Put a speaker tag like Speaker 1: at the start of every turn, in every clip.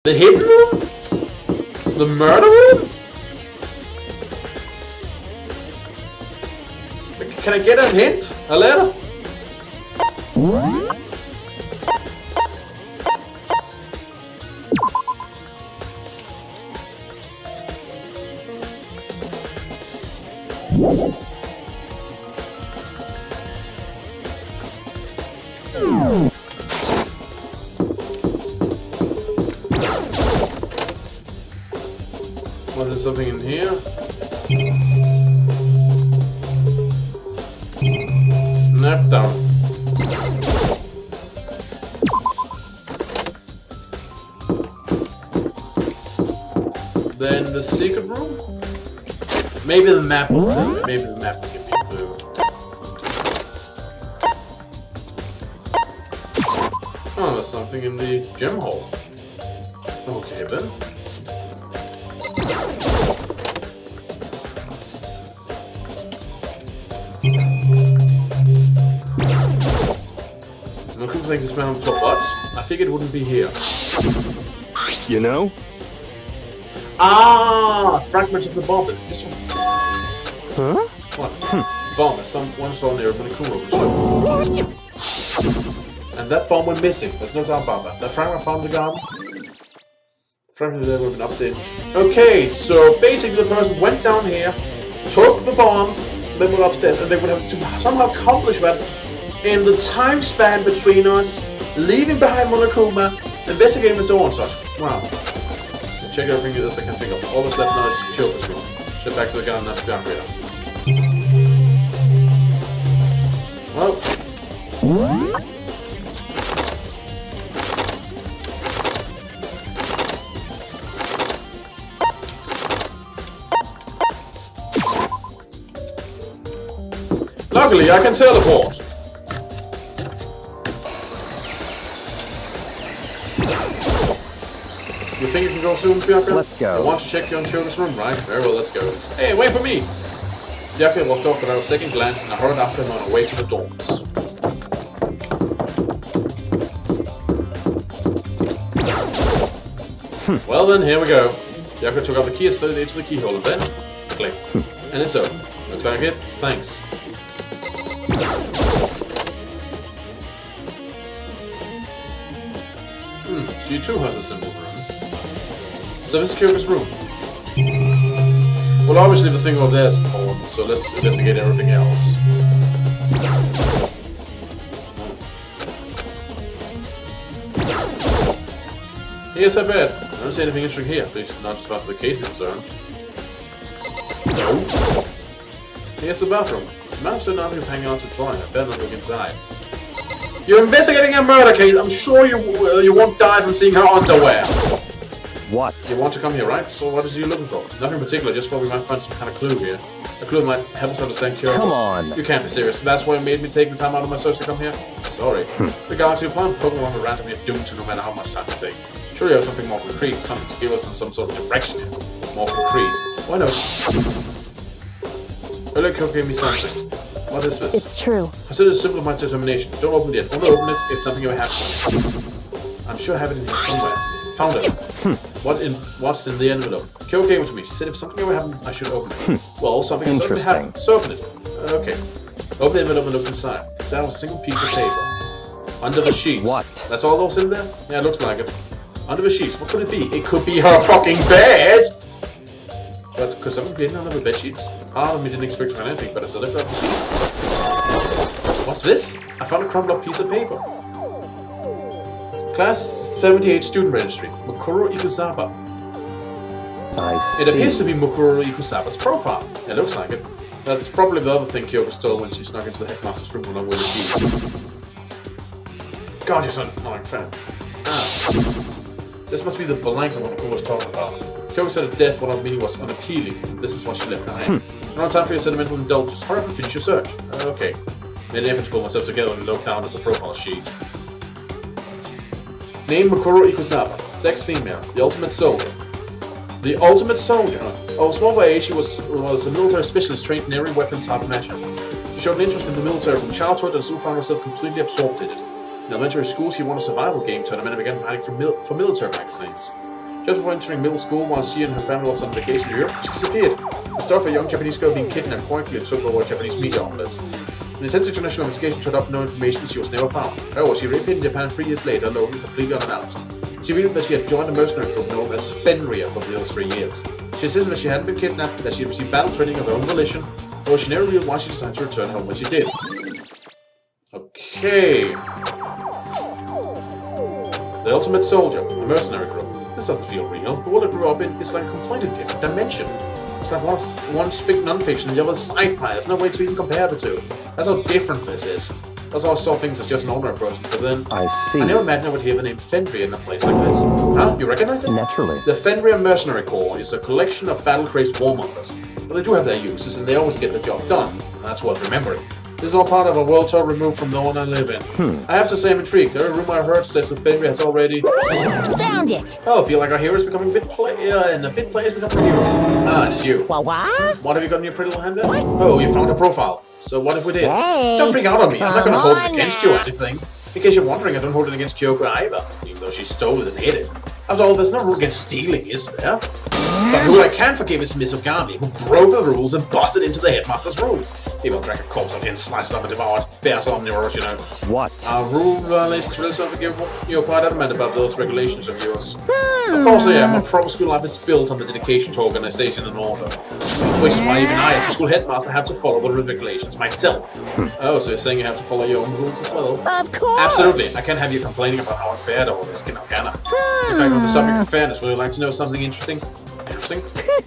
Speaker 1: The hidden room? The murder room? Can I get a hint? A letter? Was there something in here? Nap down. Then the secret room? Maybe the map will tell me. Maybe the map will give me a clue. Oh, there's something in the gem hole. Okay then. I couldn't think this man for what? I figured it wouldn't be here.
Speaker 2: You know?
Speaker 1: Ah! Fragments of the bomb. This one.
Speaker 2: Huh?
Speaker 1: What? Bomb. As someone saw near Monokuma. And that bomb went missing. There's no doubt about that. That fragment found the garden. Fragment there would have been updated. Okay, so basically the person went down here, took the bomb, then went upstairs, and they would have to somehow accomplish that in the time span between us, leaving behind Monokuma, investigating the door and such. Wow. Check everything else I can think of. All that's left now is Kyoko's room. Get back to the garden and the upgrade. Well. Luckily, I can teleport. You think you can go soon, Byakuya?
Speaker 2: Let's go.
Speaker 1: I want to check you on Kyoko's room, right? Very well, let's go. Hey, wait for me! Byakuya walked off without a second glance, and I hurried after him on our way to the dorms. Well then, here we go. Byakuya took out the key and slid it into the keyhole, and then... click. And it's open. Looks like it. Thanks. She too has a simple room. So this is Kyoko's room. Well, obviously the thing over there is important, so let's investigate everything else. Here's her bed. I don't see anything interesting here, at least not as far as the case is concerned. No. Here's the bathroom. The man said nothing is hanging on to dry. I better not look inside. You're investigating a murder case. I'm sure you won't die from seeing her underwear.
Speaker 2: What?
Speaker 1: You want to come here, right? So what is you looking for? Nothing particular, just thought we might find some kind of clue here. A clue that might help us understand Kyoto.
Speaker 2: Come on.
Speaker 1: You can't be serious. That's why you made me take the time out of my search to come here? Sorry. Regards to your plan, Pokemon are randomly doomed to no matter how much time it takes. Sure you have something more concrete, something to give us some sort of direction here. More concrete. Why not? Earlier Kyo gave me something. What is this?
Speaker 3: It's true.
Speaker 1: Consider the symbol of my determination. Don't open it yet. Don't open it. It's something you have to. I'm sure I have it in here somewhere. Found it. What's in the envelope? Kyo gave it to me. She said if something ever happened, I should open it. Well, something has certainly happened. So open it. Okay. Open the envelope and look inside. It's out of a single piece of paper. Under the sheets.
Speaker 2: What?
Speaker 1: That's all that was in there? Yeah, it looks like it. Under the sheets. What could it be? It could be her fucking bed! But could something be hidden under the bed sheets? Part of me didn't expect to find anything, but as I lifted up the sheets... What's this? I found a crumpled up piece of paper. Class 78 student registry. Mukuro Ikusawa.
Speaker 2: I see.
Speaker 1: It appears to be Mukuro Ikusawa's profile. It looks like it. That's probably the other thing Kyoko stole when she snuck into the headmaster's room along with the key. God, you're so annoying, fan. Ah. This must be the blanket one Mukuro was talking about. Kyoko said at death what our meaning was unappealing. This is what she left behind. No time for your sentimental indulgence. Hurry up and finish your search. Okay. Made an effort to pull myself together and look down at the profile sheet. Name Mukuro Ikusawa. Sex female. The ultimate soldier. The ultimate soldier? Oh, small by age, she was a military specialist trained in every weapon type measure. She showed an interest in the military from childhood and soon found herself completely absorbed in it. In elementary school, she won a survival game tournament and began writing for military magazines. Just before entering middle school, while she and her family was on vacation in Europe, she disappeared. The story of a young Japanese girl being kidnapped quietly took over Japanese media outlets. An intense international investigation turned up no information. She was never found. However, she reappeared in Japan 3 years later, alone and completely unannounced. She revealed that she had joined a mercenary group known as Fenrir for those 3 years. She insisted that she hadn't been kidnapped, that she had received battle training of her own volition, although she never revealed why she decided to return home when she did. Okay. The Ultimate Soldier, a mercenary group. This doesn't feel real. The world I grew up in is like a completely different dimension. It's like one's non-fiction and the other's sci-fi. There's no way to even compare the two. That's how different this is. That's how I saw things as just an ordinary person, but then
Speaker 2: I see.
Speaker 1: I never imagined I would hear the name Fenrir in a place like this. Huh? You recognize it?
Speaker 2: Naturally.
Speaker 1: The Fenrir Mercenary Corps is a collection of battle-crazed warmongers, but they do have their uses and they always get the job done, and that's worth remembering. This is all part of a world tour removed from the one I live in. I have to say I'm intrigued. Every rumor I heard says that Fenrir has already...
Speaker 3: Found it!
Speaker 1: Oh, I feel like our hero is becoming a bit player, and a bit player is becoming a hero. Ah, it's you.
Speaker 3: What?
Speaker 1: What have you got in your pretty little hand there? Oh, you found her profile. So what if we did?
Speaker 3: Hey,
Speaker 1: Don't freak out on me. I'm not gonna
Speaker 3: come
Speaker 1: hold it
Speaker 3: on
Speaker 1: against you or
Speaker 3: now.
Speaker 1: anything. In case you're wondering, I don't hold it against Kyoko either, even though she stole it and hid it. After all, there's no rule against stealing, is there? But who I can forgive is Mizugami, who broke the rules and busted into the headmaster's room. He will drag a corpse out here and slice it up and devour it. Bears omnivores, you know.
Speaker 2: What?
Speaker 1: Our rule violations really unforgivable. You're quite adamant about those regulations of yours. Of course I am. A pro school life is built on the dedication to organization and order. Which is why even I, as a school headmaster, have to follow the regulations myself. Oh, so you're saying you have to follow your own rules as well?
Speaker 3: Of course!
Speaker 1: Absolutely. I can't have you complaining about how unfair all this can I? In fact, on the subject of fairness, would you like to know something interesting?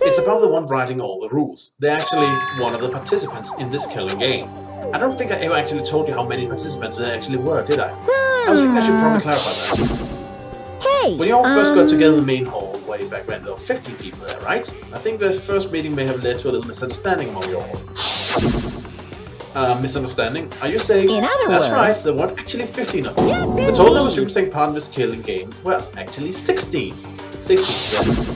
Speaker 1: It's about the one writing all the rules. They're actually one of the participants in this killing game. I don't think I ever actually told you how many participants there actually were, did I? I was thinking I should probably clarify that.
Speaker 3: Hey!
Speaker 1: When you all first got together in the main hall way back when, there were 15 people there, right? I think the first meeting may have led to a little misunderstanding among you all. Misunderstanding? Are you saying...
Speaker 3: In other
Speaker 1: That's
Speaker 3: words...
Speaker 1: right, there weren't actually 15 of them.
Speaker 3: Yes,
Speaker 1: The total number of
Speaker 3: indeed.
Speaker 1: students taking part in this killing game was actually 16. 16, yeah.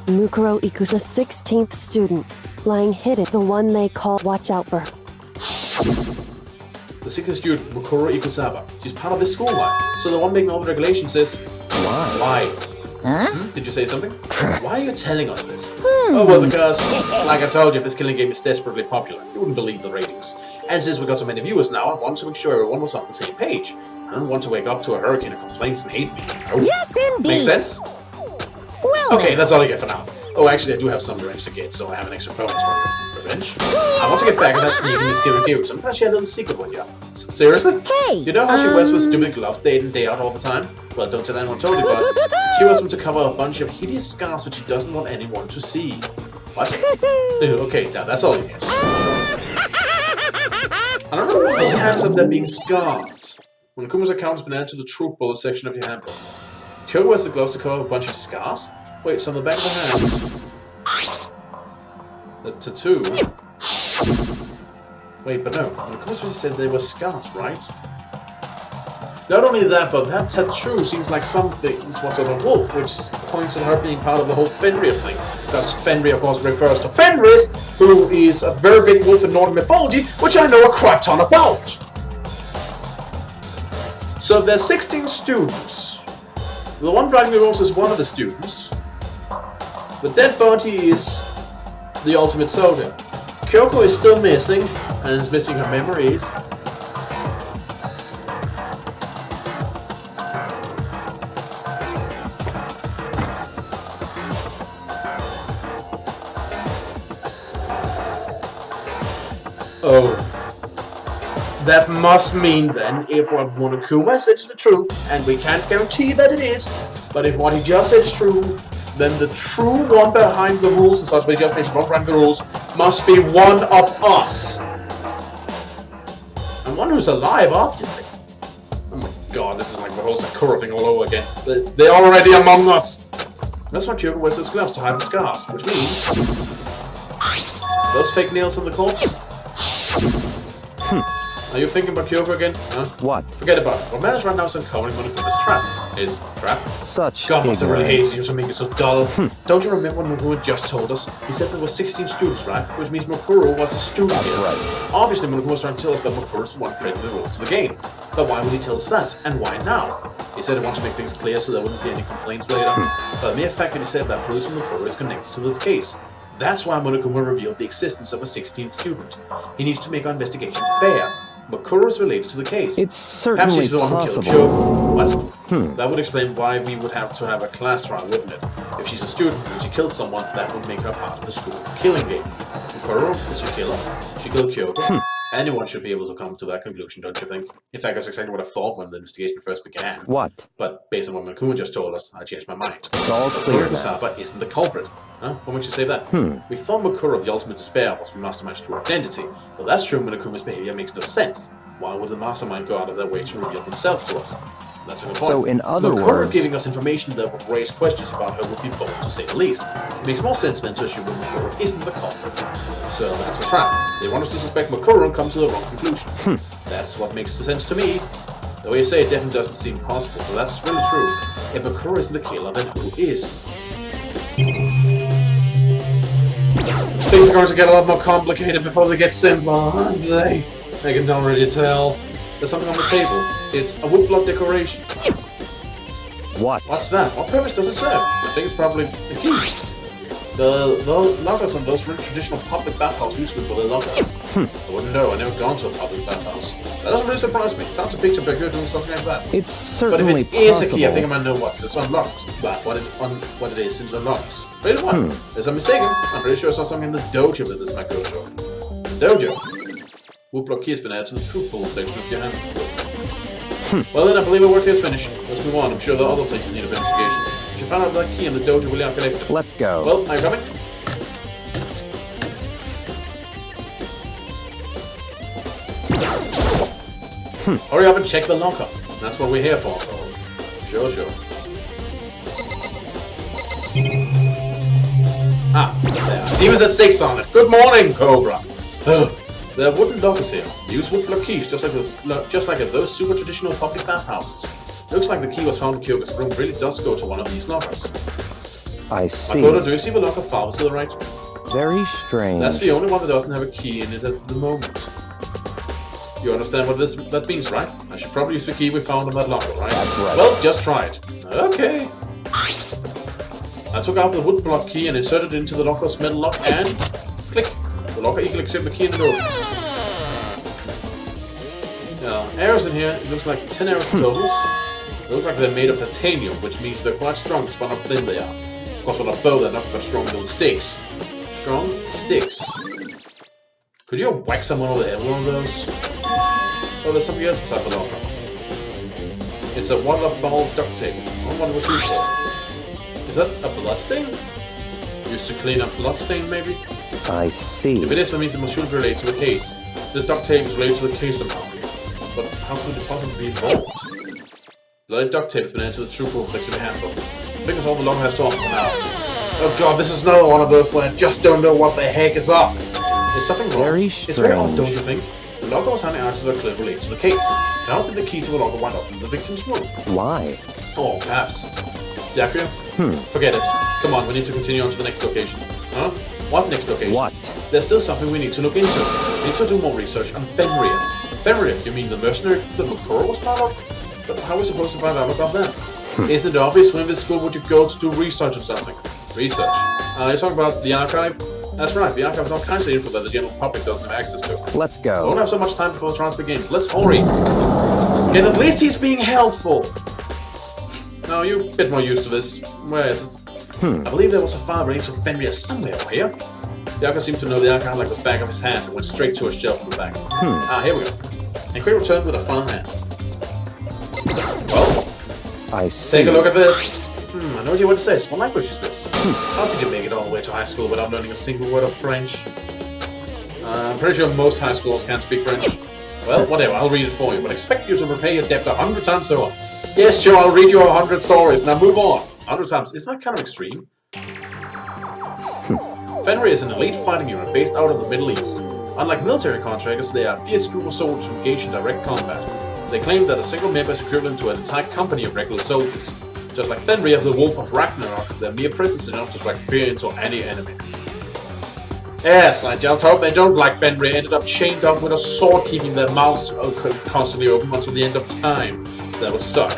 Speaker 4: Mukuro equals the 16th student, lying hidden, the one they call Watch Out for.
Speaker 1: The 16th student, Mukuro Ikusawa. She's part of this school life. So the one making all the regulations is...
Speaker 2: Why?
Speaker 3: Huh?
Speaker 1: Did you say something? Why are you telling us this? Oh, well, because, like I told you, this killing game is desperately popular. You wouldn't believe the ratings. And since we got so many viewers now, I want to make sure everyone was on the same page. I don't want to wake up to a hurricane of complaints and hate me. No.
Speaker 3: Yes, indeed!
Speaker 1: Makes sense?
Speaker 3: Well,
Speaker 1: Okay, that's all I get for now. Oh, actually, I do have some revenge to get, so I have an extra bonus for you. Revenge? I want to get back at that sneaky Miss Kiryu. I'm glad she had a little secret with you. Seriously?
Speaker 3: Hey!
Speaker 1: You know how she wears those stupid gloves day in and day out all the time? Well, don't tell anyone told you, but she wears them to cover a bunch of hideous scars which she doesn't want anyone to see. What? Okay, now that's all you get. I don't know those hands up there being scarred. When Kuma's account has been added to the truth bullet section of your handbook. Kyo wears the gloves to cover a bunch of scars? Wait, so on the back of the hand... The tattoo... Wait, but no. When Kuma said they were scars, right? Not only that, but that tattoo seems like something was sort of a wolf, which points at her being part of the whole Fenrir thing. Because Fenrir, of course, refers to Fenris, who is a very big wolf in Nordic mythology, which I know a crap ton about. So there's 16 students. The one driving the rules is one of the students. The dead body is the ultimate soldier. Kyoko is still missing, and is missing her memories. Oh. That must mean then, if what Monokuma said is the truth, and we can't guarantee that it is, but if what he just said is true, then the true one behind the rules, and such what he just mentioned, one behind the rules, must be one of us. And one who's alive, obviously. Oh my god, this is like the whole Sakura thing all over again. They're already among us! That's why Kyoko wears those gloves to hide the scars, which means... Those fake nails on the corpse? Are you thinking about Kyoko again? Huh?
Speaker 2: What?
Speaker 1: Forget about it. What matters right now is uncovering Monokuma's trap. His trap?
Speaker 2: Such
Speaker 1: God must have really hated
Speaker 2: ignorance.
Speaker 1: you to make it so dull. Don't you remember what Monokuma just told us? He said there were 16 students, right? Which means Mokuro was a student.
Speaker 2: That's right.
Speaker 1: Obviously, Monokuma was trying to tell us that Mokuro is the one creating the rules to the game. But why would he tell us that? And why now? He said he wanted to make things clear so there wouldn't be any complaints later. But the mere fact that he said that proves Mukuro is connected to this case. That's why Monokuma revealed the existence of a 16th student. He needs to make our investigation fair. Mukuro is related to the case.
Speaker 2: It's
Speaker 1: Perhaps
Speaker 2: certainly
Speaker 1: she's the one who
Speaker 2: possible.
Speaker 1: killed Kyoko. What? That would explain why we would have to have a class trial, wouldn't it? If she's a student and she killed someone, that would make her part of the school killing game. Mukuro is her killer. She killed Kyoko. Anyone should be able to come to that conclusion, don't you think? In fact, that's exactly what I thought when the investigation first began.
Speaker 2: What?
Speaker 1: But based on what Monokuma just told us, I changed my mind.
Speaker 2: It's all clear now.
Speaker 1: Kusaba isn't the culprit. Huh? What makes you say that? We thought Mukuro of the ultimate despair was mastermind's true identity. Well, that's true. Monokuma's behavior makes no sense. Why would the mastermind go out of their way to reveal themselves to us? That's a good point.
Speaker 2: So, in other
Speaker 1: Mukuro
Speaker 2: words...
Speaker 1: giving us information that would raise questions about her would be bold, to say the least. It makes more sense than to assume that Mukuro isn't the culprit. So that's the trap. They want us to suspect Mukuro and come to the wrong conclusion. That's what makes sense to me. The way you say it definitely doesn't seem possible, but that's really true. If Mukuro isn't the killer, then who is? Things are going to get a lot more complicated before they get simpler, aren't they? I can already tell. There's something on the table. It's a woodblock decoration.
Speaker 2: What?
Speaker 1: What's that? What purpose does it serve? I think it's probably a key. The lockers on those really traditional public bathhouses used for their lockers. I wouldn't know. I've never gone to a public bathhouse. That doesn't really surprise me. It's hard to picture Baker doing something like that.
Speaker 2: It's
Speaker 1: But
Speaker 2: certainly
Speaker 1: if it is
Speaker 2: possible.
Speaker 1: a key, I think I might know what. It's unlocked. But what it is, it's unlocked. Wait, what? Unless I'm mistaken, I'm pretty sure I saw something in the dojo that is my dojo. Dojo. Woodblock key has been added to the truth pool section of your handbook. Well then, I believe our work here is finished. Let's move on. I'm sure there are other places need of investigation. We should find out that key in the dojo really are connected.
Speaker 2: Let's go.
Speaker 1: Well, are you coming? Hurry up and check the locker. That's what we're here for. Sure. Ah, there. Demons at 6 on it. Good morning, Cobra. There are wooden lockers here. Use woodblock keys just like at those super traditional public bathhouses. Looks like the key was found in Kyoko's room really does go to one of these lockers.
Speaker 2: I see.
Speaker 1: Makoto, do you see the locker farthest to the right?
Speaker 2: Very strange.
Speaker 1: That's the only one that doesn't have a key in it at the moment. You understand what that means, right? I should probably use the key we found in that locker, right?
Speaker 2: That's right.
Speaker 1: Well, just try it. Okay. I took out the woodblock key and inserted it into the locker's metal lock and click. The locker equal accept the key in the door. Arrows in here, it looks like 10 arrows totals. It looks like they're made of titanium, which means they're quite strong, despite how thin they are. Of course, with a bow, they're nothing but strong little sticks. Strong sticks. Could you whack someone over the head with one of those? Oh, there's something else inside the locker. It's a water ball duct tape. I wonder what it was used for. Is that a blood stain? Used to clean up blood stain, maybe?
Speaker 2: I see.
Speaker 1: If it is, that means it must surely be related to the case. This duct tape is related to the case somehow. But how could it possibly be involved? Bloody duct tape has been entered to the true pool section of the handbook. I think that's all the locker has to offer for now. Oh god, this is another one of those where I just don't know what the heck is up. Is something wrong?
Speaker 2: Very
Speaker 1: It's very odd,
Speaker 2: strange.
Speaker 1: don't you think? The locker was handing answers that clearly relate to the case. How did the key to the locker wind up in the victim's room?
Speaker 2: Why?
Speaker 1: Oh, perhaps. Yakuya? Forget it. Come on, we need to continue on to the next location. Huh? What next location?
Speaker 2: What?
Speaker 1: There's still something we need to look into. We need to do more research on Fenrir. Fenrir? You mean the mercenary that Mukuro was part of? But how are we supposed to find out about that? Isn't it obvious when this school would you go to do research on something? Research? You're talking about the archive? That's right, the archive has all kinds of info that the general public doesn't have access to.
Speaker 2: Let's
Speaker 1: We
Speaker 2: go.
Speaker 1: won't have so much time before the trial begins. Let's hurry! And at least he's being helpful! Now, you're a bit more used to this. Where is it? I believe there was a file relating to Fenrir somewhere over here. Yakuza seemed to know the archive like the back of his hand and went straight to a shelf in the back. Here we go. And quick returned with a file in hand. Well,
Speaker 2: I see.
Speaker 1: take a look at this. I no idea what it says. What language is this? How did you make it all the way to high school without learning a single word of French? I'm pretty sure most high schools can't speak French. Well, whatever, I'll read it for you, but expect you to repay your debt 100 times over. Yes, sure, I'll read you 100 stories. Now move on. 100 times. Isn't that kind of extreme? Fenrir is an elite fighting unit based out of the Middle East. Unlike military contractors, they are fierce group of soldiers who engage in direct combat. They claim that a single member is equivalent to an entire company of regular soldiers. Just like Fenrir, the Wolf of Ragnarok, their mere presence is enough to strike fear into any enemy. Yes, I just hope they don't, like Fenrir, ended up chained up with a sword keeping their mouths constantly open until the end of time. That would suck.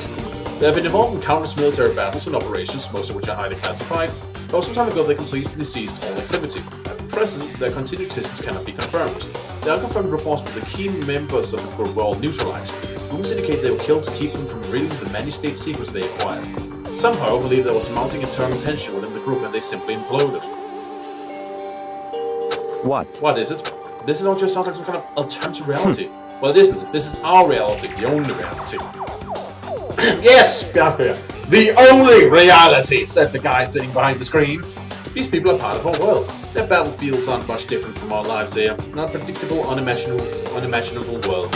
Speaker 1: They have been involved in countless military battles and operations, most of which are highly classified, but some time ago they completely ceased all activity. At present, their continued existence cannot be confirmed. The unconfirmed reports that the key members of the group were all neutralized. Rumors indicate they were killed to keep them from revealing the many state secrets they acquired. Some, however, believe there was mounting internal tension within the group and they simply imploded. What is it? This don't just sound like some kind of alternative reality. Well, it isn't. This is our reality, the only reality. Yes! The only reality, said the guy sitting behind the screen. These people are part of our world. Their battlefields aren't much different from our lives here. An unpredictable, unimaginable world.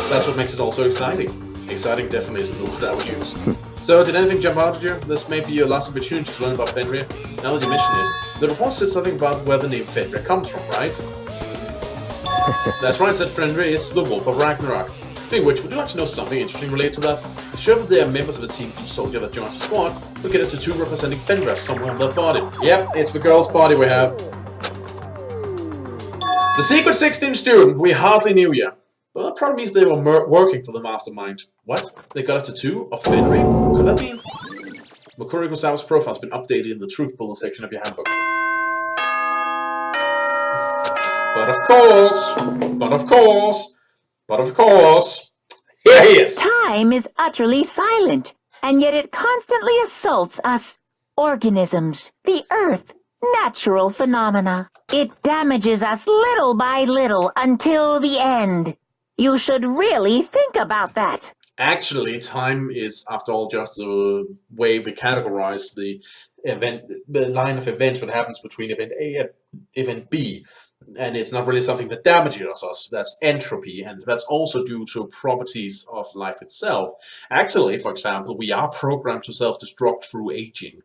Speaker 1: That's what makes it all so exciting. Exciting definitely isn't the word I would use. So, did anything jump out at you? This may be your last opportunity to learn about Fenrir. Now that you mention it, the report said something about where the name Fenrir comes from, right? That's right, said Fenrir is the Wolf of Ragnarok. Speaking of which, would you like to know something interesting related to that? Sure that they are members of the team each soldier that joins the squad will get a tattoo representing Fenrir somewhere on their body. Yep, it's the girl's body we have. The secret 16 student, we hardly knew yet. But that probably means they were working for the mastermind. What? They got a tattoo of Fenrir? Could that be? Makuri Kusawa's profile has been updated in the Truth Bullet section of your handbook. But of course, here he is!
Speaker 5: Time is utterly silent, and yet it constantly assaults us. Organisms, the earth, natural phenomena. It damages us little by little until the end. You should really think about that.
Speaker 1: Actually, time is, after all, just the way we categorize the line of events, what happens between event A and event B. And it's not really something that damages us. That's entropy, and that's also due to properties of life itself. Actually, for example, we are programmed to self-destruct through aging.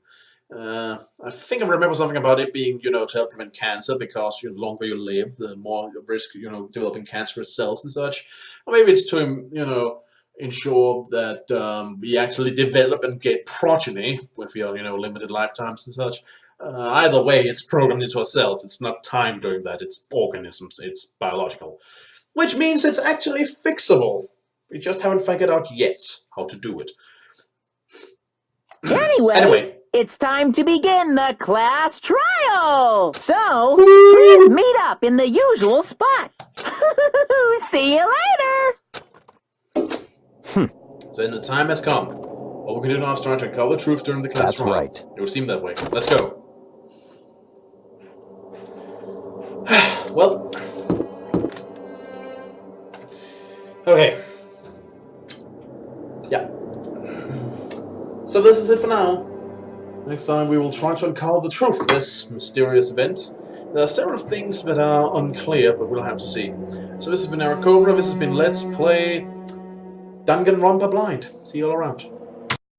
Speaker 1: I think I remember something about it being, to help prevent cancer, because the longer you live, the more you risk, developing cancerous cells and such. Or maybe it's to, ensure that we actually develop and get progeny with your, limited lifetimes and such. Either way, it's programmed into our cells. It's not time doing that. It's organisms. It's biological. Which means it's actually fixable. We just haven't figured out yet how to do it.
Speaker 5: Anyway, it's time to begin the class trial. So, please meet up in the usual spot. See you later.
Speaker 1: Then the time has come. All we can do now is try to uncover the truth during the class trial.
Speaker 2: That's right.
Speaker 1: It would seem that way. Let's go. Well. Okay. Yeah. So this is it for now. Next time we will try to uncover the truth of this mysterious event. There are several things that are unclear, but we'll have to see. So this has been Eric Cobra, this has been Let's Play Danganronpa Blind. See you all around.